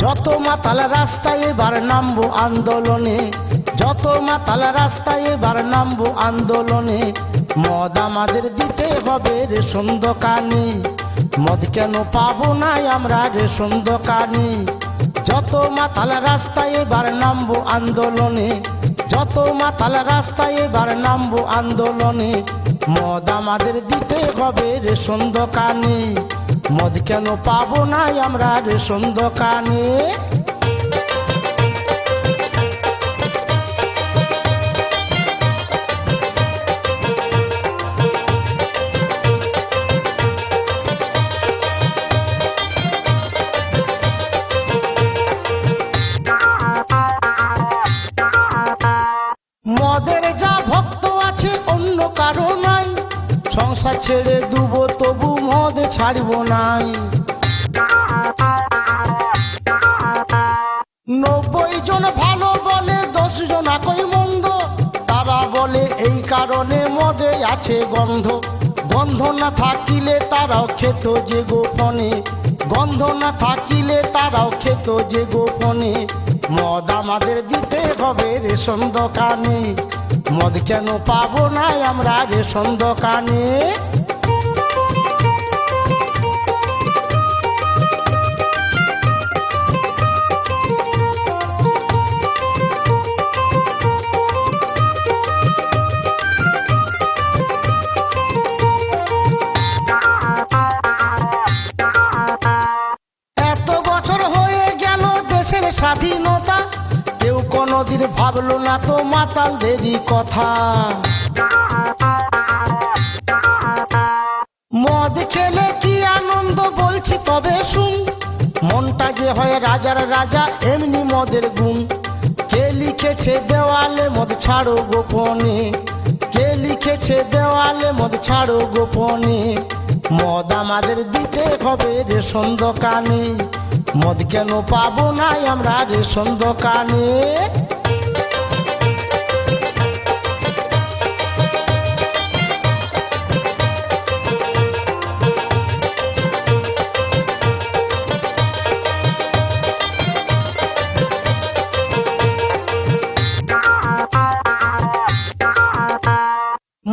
যত মাতাল রাস্তায় এবার নামবো আন্দোলনে, যত মাতাল রাস্তায় এবার নামবো আন্দোলনে। মদ আমাদের দিতে হবে রেশন দোকানে, মদ কেন পাবো না আমরা রেশন দোকানে। যত মাতাল রাস্তায় এবার নামবো আন্দোলনে, যত মাতাল রাস্তায় এবার নামবো আন্দোলনে। মদ আমাদের দিতে হবে রেশন দোকানে, মদ কেন পাবো না আমরা রেশন দোকানে। মদের যা ভক্ত আছে অন্য কারো নাই, সংসার ছেড়ে দুবো তবু মদ ছাড়বো নাই। 90 জন ভালো বলে 10 জন একই মন্দ, তারা বলে এই কারণে মদে আছে গন্ধ। গন্ধ না থাকিলে তারাও খেত যে গোপনে, গন্ধ না থাকিলে তারাও খেত যে গোপনে। মদ আমাদের দিতে হবে রেশন দোকানে, মদ কেন পাবো না আমরা রেশন দোকানে। এত বছর হয়ে গেল দেশের স্বাধীনতা, কেউ কোনদিন ভাবলো না তো মাতালদেরই কথা। মদ খেলে কি আনন্দ বলছি তবে শুন, মনটা যে হয় রাজার রাজা এমনি মদের গুণ। কে লিখেছে দেওয়ালে মদ ছাড়ো গোপনে, কে লিখেছে দেওয়ালে মদ ছাড়ো গোপনে। মদ আমাদের দিতে হবে রেশন দোকানে, মদ কেন পাবো না আমরা রেশন দোকানে।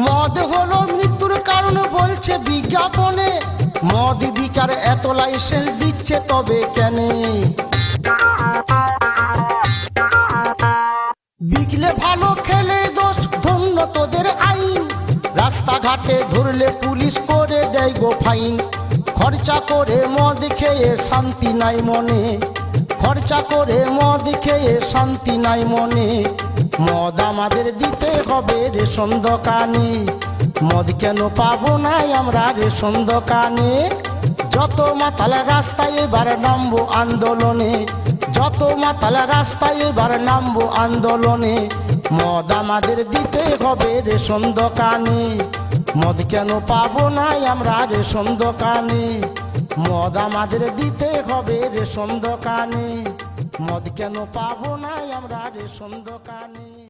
মদ হলো মৃত্যুর কারণ বলছে বিজ্ঞাপনে, মদ বিকার এত লাইসেন্স দিচ্ছে তবে কেন? বিকলে ভালো খেলে দোষ ধন্য তোদের আইন, রাস্তাঘাটে ধরলে পুলিশ করে দেয় গো ফাইন। খরচা করে মদ খেয়ে শান্তি নাই মনে, খরচা করে মদ খেয়ে শান্তি নাই মনে। মদ আমাদের দিতে হবে রেশন দোকানে, মদ কেন পাবো না আমরা রেশন দোকানে। যত মাতাল রাস্তায় এবার নামবো আন্দোলনে, যত মাতাল রাস্তায় এবার নামবো আন্দোলনে। মদ আমাদের দিতে হবে রেশন দোকানে, মদ কেন পাবো না আমরা রেশন দোকানে। মদ আমাদের দিতে হবে রেশন দোকানে, মদ কেন পাবো না আমরা রেশন দোকানে।